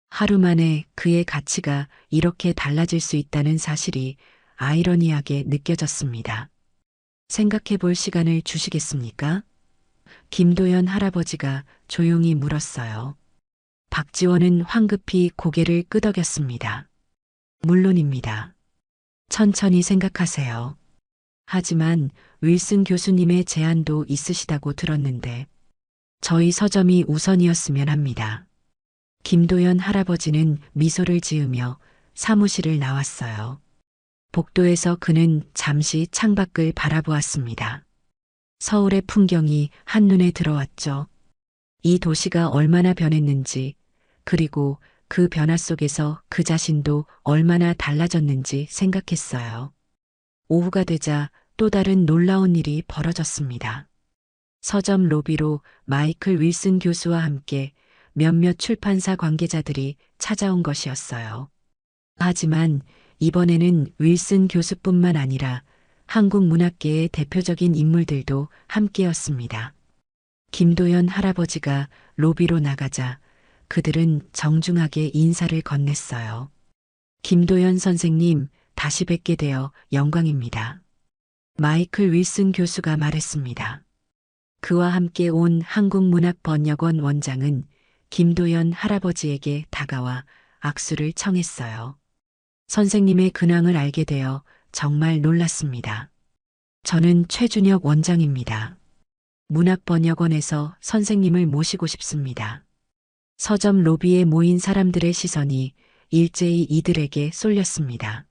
하루 만에 그의 가치가 이렇게 달라질 수 있다는 사실이 아이러니하게 느껴졌습니다. 생각해 볼 시간을 주시겠습니까? 김도연 할아버지가 조용히 물었어요. 박지원은 황급히 고개를 끄덕였습니다. 물론입니다. 천천히 생각하세요. 하지만 윌슨 교수님의 제안도 있으시다고 들었는데 저희 서점이 우선이었으면 합니다. 김도연 할아버지는 미소를 지으며 사무실을 나왔어요. 복도에서 그는 잠시 창밖을 바라보았습니다. 서울의 풍경이 한눈에 들어왔죠. 이 도시가 얼마나 변했는지, 그리고 그 변화 속에서 그 자신도 얼마나 달라졌는지 생각했어요. 오후가 되자 또 다른 놀라운 일이 벌어졌습니다. 서점 로비로 마이클 윌슨 교수와 함께 몇몇 출판사 관계자들이 찾아온 것이었어요. 하지만 이번에는 윌슨 교수뿐만 아니라 한국 문학계의 대표적인 인물들도 함께였습니다. 김도연 할아버지가 로비로 나가자 그들은 정중하게 인사를 건넸어요. 김도연 선생님, 다시 뵙게 되어 영광입니다. 마이클 윌슨 교수가 말했습니다. 그와 함께 온 한국문학번역원 원장은 김도연 할아버지에게 다가와 악수를 청했어요. 선생님의 근황을 알게 되어 정말 놀랐습니다. 저는 최준혁 원장입니다. 문학번역원에서 선생님을 모시고 싶습니다. 서점 로비에 모인 사람들의 시선이 일제히 이들에게 쏠렸습니다.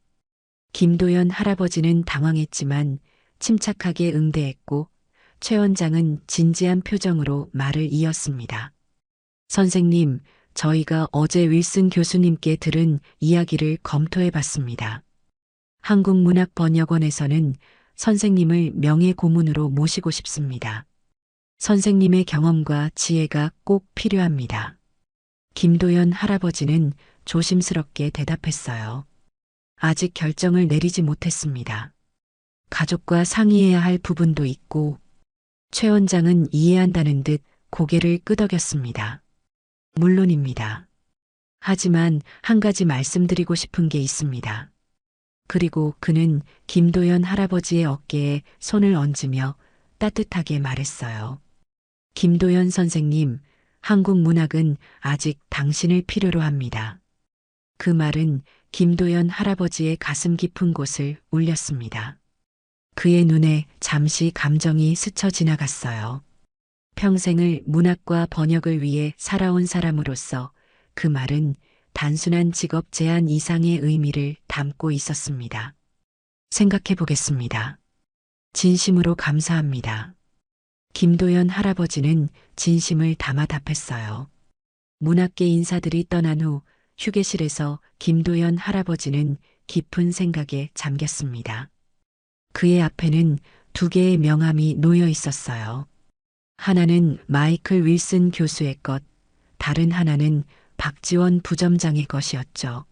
김도연 할아버지는 당황했지만 침착하게 응대했고 최 원장은 진지한 표정으로 말을 이었습니다. 선생님, 저희가 어제 윌슨 교수님께 들은 이야기를 검토해 봤습니다. 한국문학번역원에서는 선생님을 명예고문으로 모시고 싶습니다. 선생님의 경험과 지혜가 꼭 필요합니다. 김도연 할아버지는 조심스럽게 대답했어요. 아직 결정을 내리지 못했습니다. 가족과 상의해야 할 부분도 있고, 최 원장은 이해한다는 듯 고개를 끄덕였습니다. 물론입니다. 하지만 한 가지 말씀드리고 싶은 게 있습니다. 그리고 그는 김도연 할아버지의 어깨에 손을 얹으며 따뜻하게 말했어요. 김도연 선생님, 한국 문학은 아직 당신을 필요로 합니다. 그 말은 김도연 할아버지의 가슴 깊은 곳을 울렸습니다. 그의 눈에 잠시 감정이 스쳐 지나갔어요. 평생을 문학과 번역을 위해 살아온 사람으로서 그 말은 단순한 직업 제한 이상의 의미를 담고 있었습니다. 생각해 보겠습니다. 진심으로 감사합니다. 김도연 할아버지는 진심을 담아 답했어요. 문학계 인사들이 떠난 후 휴게실에서 김도연 할아버지는 깊은 생각에 잠겼습니다. 그의 앞에는 두 개의 명함이 놓여 있었어요. 하나는 마이클 윌슨 교수의 것, 다른 하나는 박지원 부점장의 것이었죠.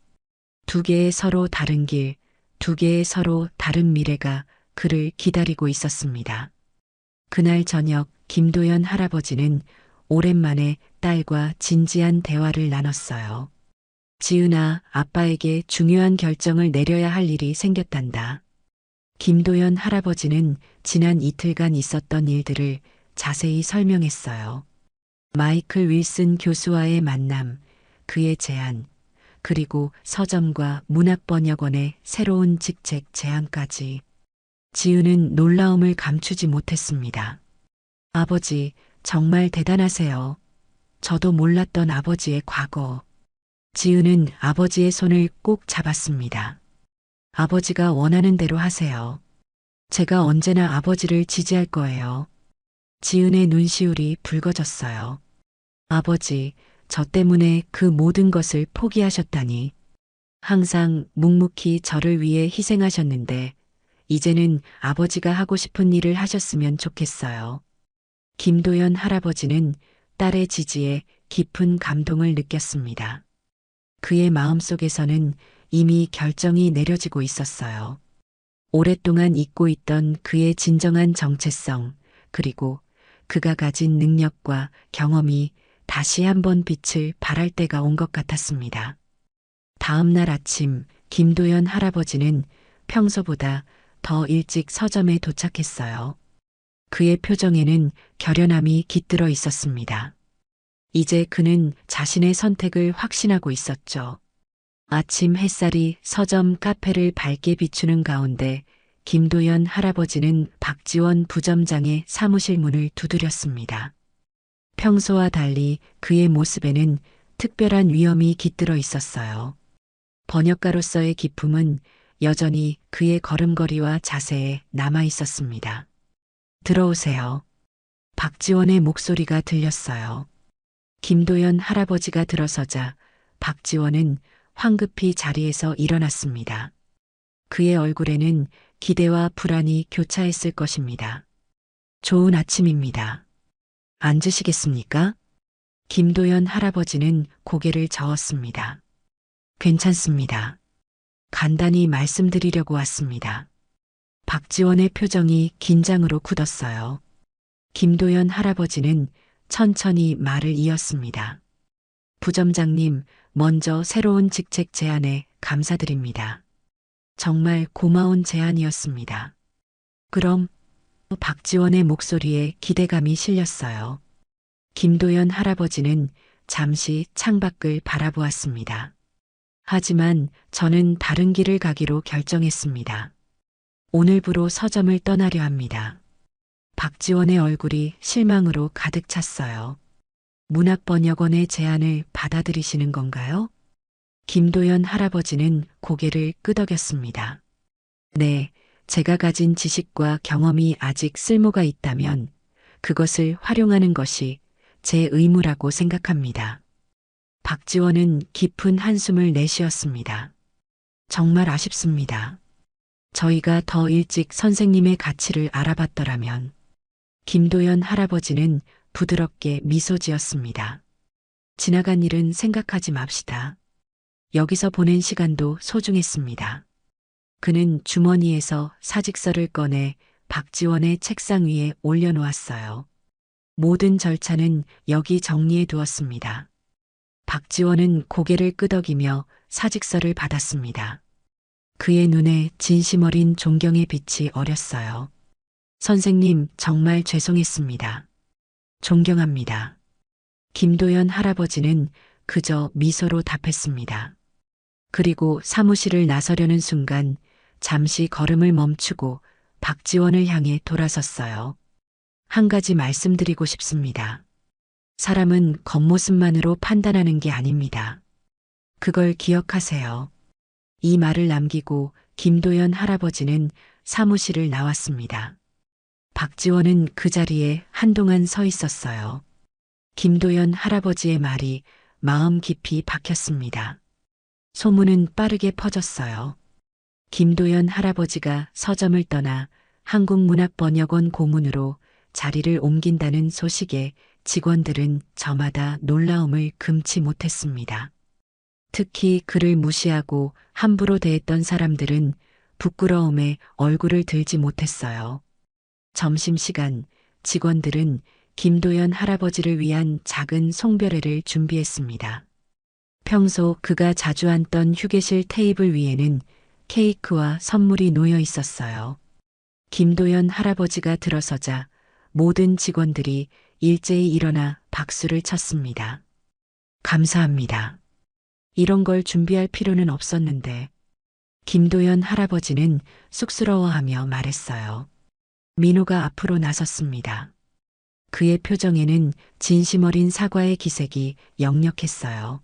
두 개의 서로 다른 길, 두 개의 서로 다른 미래가 그를 기다리고 있었습니다. 그날 저녁 김도연 할아버지는 오랜만에 딸과 진지한 대화를 나눴어요. 지은아, 아빠에게 중요한 결정을 내려야 할 일이 생겼단다. 김도연 할아버지는 지난 이틀간 있었던 일들을 자세히 설명했어요. 마이클 윌슨 교수와의 만남, 그의 제안, 그리고 서점과 문학번역원의 새로운 직책 제안까지. 지은은 놀라움을 감추지 못했습니다. 아버지, 정말 대단하세요. 저도 몰랐던 아버지의 과거. 지은은 아버지의 손을 꼭 잡았습니다. 아버지가 원하는 대로 하세요. 제가 언제나 아버지를 지지할 거예요. 지은의 눈시울이 붉어졌어요. 아버지, 저 때문에 그 모든 것을 포기하셨다니. 항상 묵묵히 저를 위해 희생하셨는데, 이제는 아버지가 하고 싶은 일을 하셨으면 좋겠어요. 김도연 할아버지는 딸의 지지에 깊은 감동을 느꼈습니다. 그의 마음속에서는 이미 결정이 내려지고 있었어요. 오랫동안 잊고 있던 그의 진정한 정체성, 그리고 그가 가진 능력과 경험이 다시 한번 빛을 발할 때가 온 것 같았습니다. 다음 날 아침, 김도연 할아버지는 평소보다 더 일찍 서점에 도착했어요. 그의 표정에는 결연함이 깃들어 있었습니다. 이제 그는 자신의 선택을 확신하고 있었죠. 아침 햇살이 서점 카페를 밝게 비추는 가운데 김도연 할아버지는 박지원 부점장의 사무실 문을 두드렸습니다. 평소와 달리 그의 모습에는 특별한 위엄이 깃들어 있었어요. 번역가로서의 기품은 여전히 그의 걸음걸이와 자세에 남아 있었습니다. 들어오세요. 박지원의 목소리가 들렸어요. 김도연 할아버지가 들어서자 박지원은 황급히 자리에서 일어났습니다. 그의 얼굴에는 기대와 불안이 교차했을 것입니다. 좋은 아침입니다. 앉으시겠습니까? 김도연 할아버지는 고개를 저었습니다. 괜찮습니다. 간단히 말씀드리려고 왔습니다. 박지원의 표정이 긴장으로 굳었어요. 김도연 할아버지는 천천히 말을 이었습니다. 부점장님, 먼저 새로운 직책 제안에 감사드립니다. 정말 고마운 제안이었습니다. 그럼 박지원의 목소리에 기대감이 실렸어요. 김도연 할아버지는 잠시 창밖을 바라보았습니다. 하지만 저는 다른 길을 가기로 결정했습니다. 오늘부로 서점을 떠나려 합니다. 박지원의 얼굴이 실망으로 가득 찼어요. 문학번역원의 제안을 받아들이시는 건가요? 김도연 할아버지는 고개를 끄덕였습니다. 네, 제가 가진 지식과 경험이 아직 쓸모가 있다면 그것을 활용하는 것이 제 의무라고 생각합니다. 박지원은 깊은 한숨을 내쉬었습니다. 정말 아쉽습니다. 저희가 더 일찍 선생님의 가치를 알아봤더라면. 김도연 할아버지는 부드럽게 미소 지었습니다. 지나간 일은 생각하지 맙시다. 여기서 보낸 시간도 소중했습니다. 그는 주머니에서 사직서를 꺼내 박지원의 책상 위에 올려놓았어요. 모든 절차는 여기 정리해 두었습니다. 박지원은 고개를 끄덕이며 사직서를 받았습니다. 그의 눈에 진심 어린 존경의 빛이 어렸어요. 선생님, 정말 죄송했습니다. 존경합니다. 김도연 할아버지는 그저 미소로 답했습니다. 그리고 사무실을 나서려는 순간 잠시 걸음을 멈추고 박지원을 향해 돌아섰어요. 한 가지 말씀드리고 싶습니다. 사람은 겉모습만으로 판단하는 게 아닙니다. 그걸 기억하세요. 이 말을 남기고 김도연 할아버지는 사무실을 나왔습니다. 박지원은 그 자리에 한동안 서 있었어요. 김도연 할아버지의 말이 마음 깊이 박혔습니다. 소문은 빠르게 퍼졌어요. 김도연 할아버지가 서점을 떠나 한국문학번역원 고문으로 자리를 옮긴다는 소식에 직원들은 저마다 놀라움을 금치 못했습니다. 특히 그를 무시하고 함부로 대했던 사람들은 부끄러움에 얼굴을 들지 못했어요. 점심시간 직원들은 김도연 할아버지를 위한 작은 송별회를 준비했습니다. 평소 그가 자주 앉던 휴게실 테이블 위에는 케이크와 선물이 놓여 있었어요. 김도연 할아버지가 들어서자 모든 직원들이 일제히 일어나 박수를 쳤습니다. 감사합니다. 이런 걸 준비할 필요는 없었는데. 김도연 할아버지는 쑥스러워하며 말했어요. 민호가 앞으로 나섰습니다. 그의 표정에는 진심 어린 사과의 기색이 역력했어요.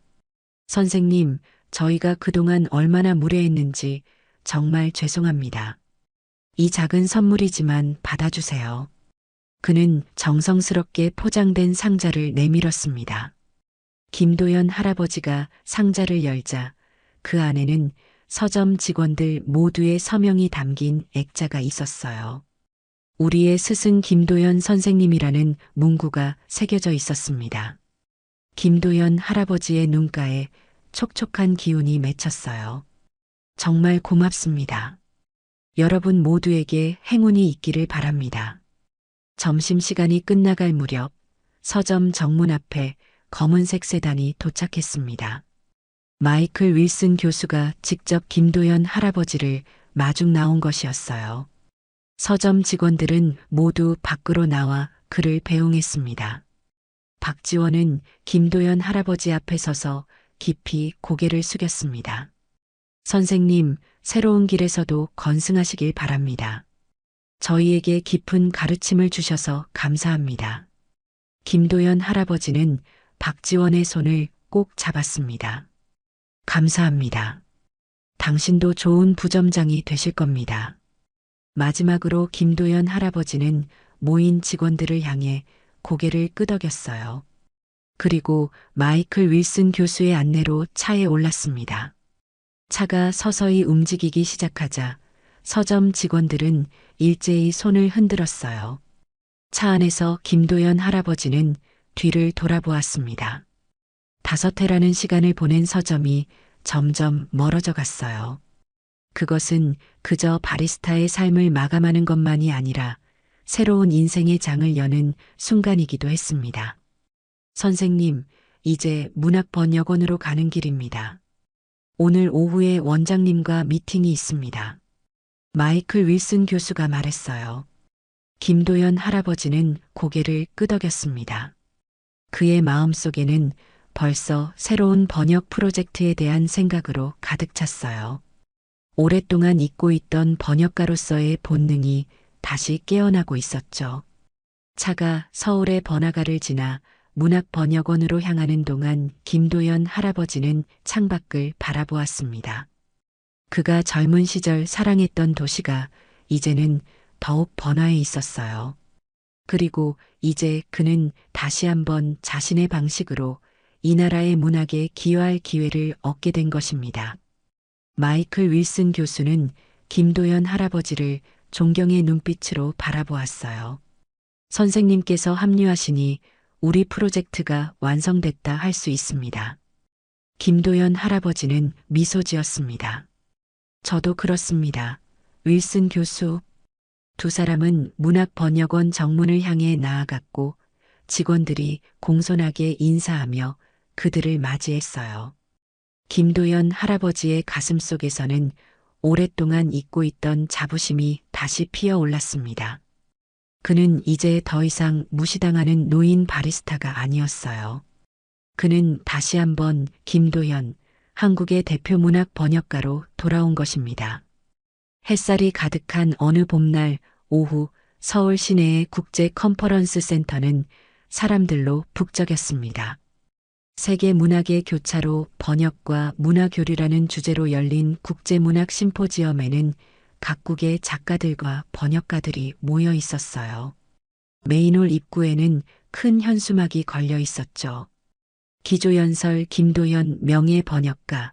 선생님, 저희가 그동안 얼마나 무례했는지 정말 죄송합니다. 이 작은 선물이지만 받아주세요. 그는 정성스럽게 포장된 상자를 내밀었습니다. 김도연 할아버지가 상자를 열자 그 안에는 서점 직원들 모두의 서명이 담긴 액자가 있었어요. 우리의 스승 김도연 선생님이라는 문구가 새겨져 있었습니다. 김도연 할아버지의 눈가에 촉촉한 기운이 맺혔어요. 정말 고맙습니다. 여러분 모두에게 행운이 있기를 바랍니다. 점심시간이 끝나갈 무렵 서점 정문 앞에 검은색 세단이 도착했습니다. 마이클 윌슨 교수가 직접 김도연 할아버지를 마중 나온 것이었어요. 서점 직원들은 모두 밖으로 나와 그를 배웅했습니다. 박지원은 김도연 할아버지 앞에 서서 깊이 고개를 숙였습니다. 선생님, 새로운 길에서도 건승하시길 바랍니다. 저희에게 깊은 가르침을 주셔서 감사합니다. 김도연 할아버지는 박지원의 손을 꼭 잡았습니다. 감사합니다. 당신도 좋은 부점장이 되실 겁니다. 마지막으로 김도연 할아버지는 모인 직원들을 향해 고개를 끄덕였어요. 그리고 마이클 윌슨 교수의 안내로 차에 올랐습니다. 차가 서서히 움직이기 시작하자 서점 직원들은 일제히 손을 흔들었어요. 차 안에서 김도연 할아버지는 뒤를 돌아보았습니다. 5회라는 시간을 보낸 서점이 점점 멀어져 갔어요. 그것은 그저 바리스타의 삶을 마감하는 것만이 아니라 새로운 인생의 장을 여는 순간이기도 했습니다. 선생님, 이제 문학번역원으로 가는 길입니다. 오늘 오후에 원장님과 미팅이 있습니다. 마이클 윌슨 교수가 말했어요. 김도연 할아버지는 고개를 끄덕였습니다. 그의 마음속에는 벌써 새로운 번역 프로젝트에 대한 생각으로 가득 찼어요. 오랫동안 잊고 있던 번역가로서의 본능이 다시 깨어나고 있었죠. 차가 서울의 번화가를 지나 문학번역원으로 향하는 동안 김도연 할아버지는 창밖을 바라보았습니다. 그가 젊은 시절 사랑했던 도시가 이제는 더욱 번화해 있었어요. 그리고 이제 그는 다시 한번 자신의 방식으로 이 나라의 문학에 기여할 기회를 얻게 된 것입니다. 마이클 윌슨 교수는 김도연 할아버지를 존경의 눈빛으로 바라보았어요. 선생님께서 합류하시니 우리 프로젝트가 완성됐다 할 수 있습니다. 김도연 할아버지는 미소 지었습니다. 저도 그렇습니다. 윌슨 교수. 두 사람은 문학번역원 정문을 향해 나아갔고 직원들이 공손하게 인사하며 그들을 맞이했어요. 김도연 할아버지의 가슴 속에서는 오랫동안 잊고 있던 자부심이 다시 피어올랐습니다. 그는 이제 더 이상 무시당하는 노인 바리스타가 아니었어요. 그는 다시 한번 김도연, 한국의 대표 문학 번역가로 돌아온 것입니다. 햇살이 가득한 어느 봄날 오후 서울 시내의 국제 컨퍼런스 센터는 사람들로 북적였습니다. 세계 문학의 교차로 번역과 문화교류라는 주제로 열린 국제문학 심포지엄에는 각국의 작가들과 번역가들이 모여 있었어요. 메인홀 입구에는 큰 현수막이 걸려 있었죠. 기조연설 김도연 명예번역가,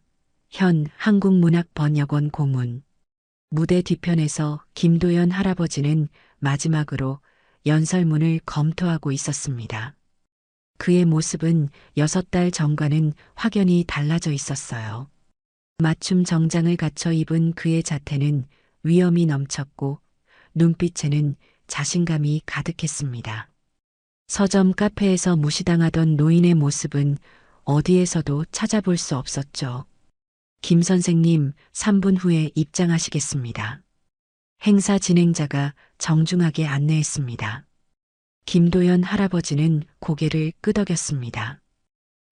현 한국문학번역원 고문. 무대 뒤편에서 김도연 할아버지는 마지막으로 연설문을 검토하고 있었습니다. 그의 모습은 6달 전과는 확연히 달라져 있었어요. 맞춤 정장을 갖춰 입은 그의 자태는 위엄이 넘쳤고 눈빛에는 자신감이 가득했습니다. 서점 카페에서 무시당하던 노인의 모습은 어디에서도 찾아볼 수 없었죠. 김 선생님, 3분 후에 입장하시겠습니다. 행사 진행자가 정중하게 안내했습니다. 김도연 할아버지는 고개를 끄덕였습니다.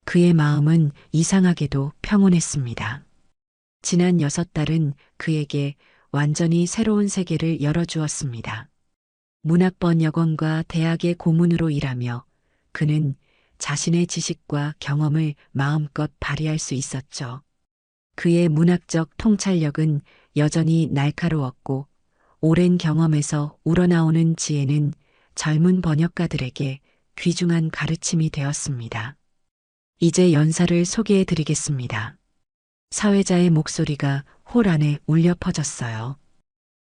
그의 마음은 이상하게도 평온했습니다. 지난 6달은 그에게 완전히 새로운 세계를 열어주었습니다. 문학번역원과 대학의 고문으로 일하며 그는 자신의 지식과 경험을 마음껏 발휘할 수 있었죠. 그의 문학적 통찰력은 여전히 날카로웠고 오랜 경험에서 우러나오는 지혜는 젊은 번역가들에게 귀중한 가르침이 되었습니다. 이제 연사를 소개해 드리겠습니다. 사회자의 목소리가 홀 안에 울려 퍼졌어요.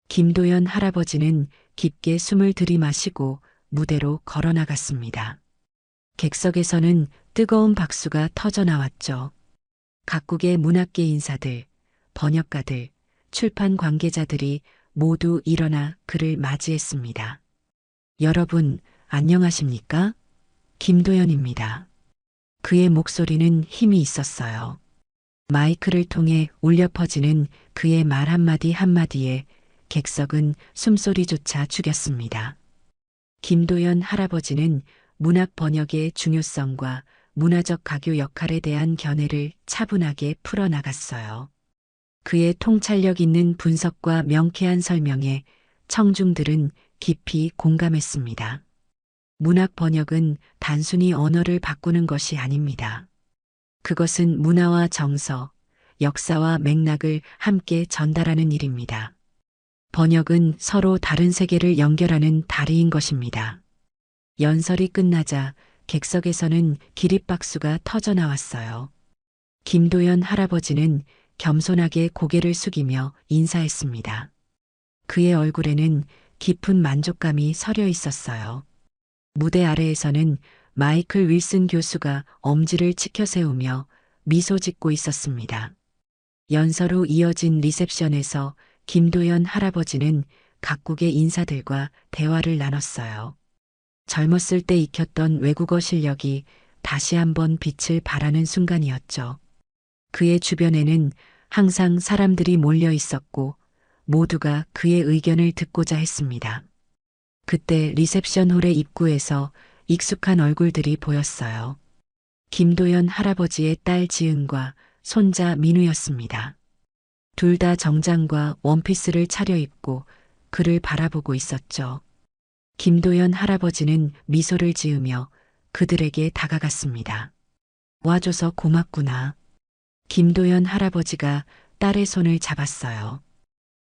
김도연 할아버지는 깊게 숨을 들이마시고 무대로 걸어 나갔습니다. 객석에서는 뜨거운 박수가 터져 나왔죠. 각국의 문학계 인사들, 번역가들, 출판 관계자들이 모두 일어나 그를 맞이했습니다. 여러분, 안녕하십니까? 김도연입니다. 그의 목소리는 힘이 있었어요. 마이크를 통해 울려 퍼지는 그의 말 한마디 한마디에 객석은 숨소리조차 죽였습니다. 김도연 할아버지는 문학 번역의 중요성과 문화적 가교 역할에 대한 견해를 차분하게 풀어나갔어요. 그의 통찰력 있는 분석과 명쾌한 설명에 청중들은 깊이 공감했습니다. 문학 번역은 단순히 언어를 바꾸는 것이 아닙니다. 그것은 문화와 정서, 역사와 맥락을 함께 전달하는 일입니다. 번역은 서로 다른 세계를 연결하는 다리인 것입니다. 연설이 끝나자 객석에서는 기립박수가 터져 나왔어요. 김도연 할아버지는 겸손하게 고개를 숙이며 인사했습니다. 그의 얼굴에는 깊은 만족감이 서려 있었어요. 무대 아래에서는 마이클 윌슨 교수가 엄지를 치켜 세우며 미소 짓고 있었습니다. 연설 후 이어진 리셉션에서 김도연 할아버지는 각국의 인사들과 대화를 나눴어요. 젊었을 때 익혔던 외국어 실력이 다시 한번 빛을 발하는 순간이었죠. 그의 주변에는 항상 사람들이 몰려 있었고 모두가 그의 의견을 듣고자 했습니다. 그때 리셉션 홀의 입구에서 익숙한 얼굴들이 보였어요. 김도연 할아버지의 딸 지은과 손자 민우였습니다. 둘 다 정장과 원피스를 차려입고 그를 바라보고 있었죠. 김도연 할아버지는 미소를 지으며 그들에게 다가갔습니다. 와줘서 고맙구나. 김도연 할아버지가 딸의 손을 잡았어요.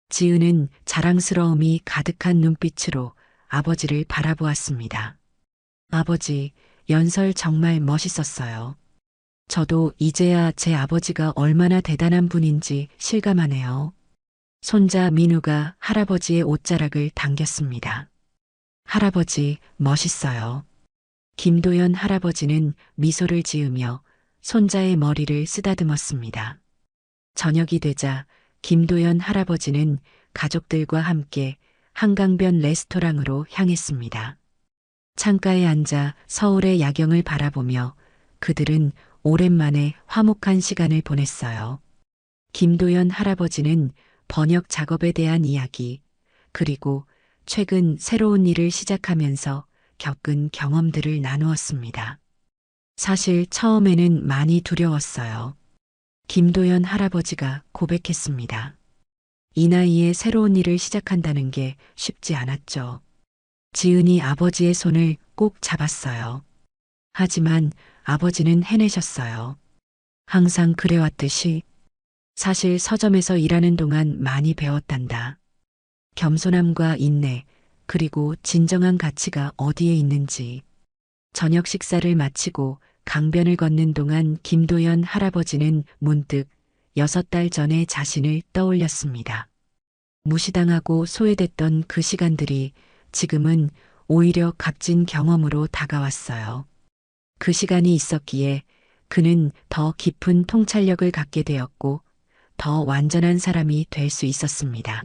지은은 자랑스러움이 가득한 눈빛으로 아버지를 바라보았습니다. 아버지, 연설 정말 멋있었어요. 저도 이제야 제 아버지가 얼마나 대단한 분인지 실감하네요. 손자 민우가 할아버지의 옷자락을 당겼습니다. 할아버지, 멋있어요. 김도연 할아버지는 미소를 지으며 손자의 머리를 쓰다듬었습니다. 저녁이 되자 김도연 할아버지는 가족들과 함께 한강변 레스토랑으로 향했습니다. 창가에 앉아 서울의 야경을 바라보며 그들은 오랜만에 화목한 시간을 보냈어요. 김도연 할아버지는 번역 작업에 대한 이야기, 그리고 최근 새로운 일을 시작하면서 겪은 경험들을 나누었습니다. 사실 처음에는 많이 두려웠어요. 김도연 할아버지가 고백했습니다. 이 나이에 새로운 일을 시작한다는 게 쉽지 않았죠. 지은이 아버지의 손을 꼭 잡았어요. 하지만 아버지는 해내셨어요. 항상 그래왔듯이. 사실 서점에서 일하는 동안 많이 배웠단다. 겸손함과 인내, 그리고 진정한 가치가 어디에 있는지. 저녁 식사를 마치고 강변을 걷는 동안 김도연 할아버지는 문득 6달 전의 자신을 떠올렸습니다. 무시당하고 소외됐던 그 시간들이 지금은 오히려 값진 경험으로 다가왔어요. 그 시간이 있었기에 그는 더 깊은 통찰력을 갖게 되었고 더 완전한 사람이 될 수 있었습니다.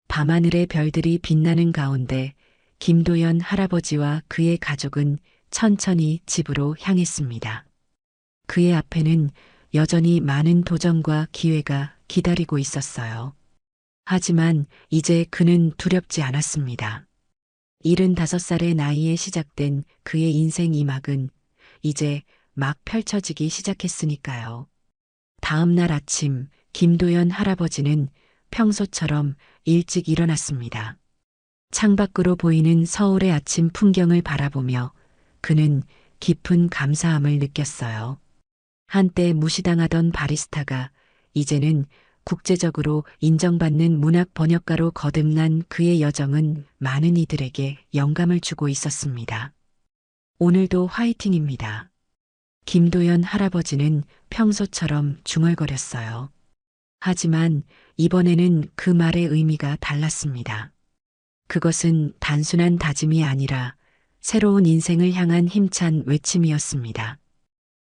밤하늘의 별들이 빛나는 가운데 김도연 할아버지와 그의 가족은 천천히 집으로 향했습니다. 그의 앞에는 여전히 많은 도전과 기회가 기다리고 있었어요. 하지만 이제 그는 두렵지 않았습니다. 75살의 나이에 시작된 그의 인생 2막은 이제 막 펼쳐지기 시작했으니까요. 다음 날 아침 김도연 할아버지는 평소처럼 일찍 일어났습니다. 창밖으로 보이는 서울의 아침 풍경을 바라보며 그는 깊은 감사함을 느꼈어요. 한때 무시당하던 바리스타가 이제는 국제적으로 인정받는 문학 번역가로 거듭난 그의 여정은 많은 이들에게 영감을 주고 있었습니다. 오늘도 화이팅입니다. 김도연 할아버지는 평소처럼 중얼거렸어요. 하지만 이번에는 그 말의 의미가 달랐습니다. 그것은 단순한 다짐이 아니라 새로운 인생을 향한 힘찬 외침이었습니다.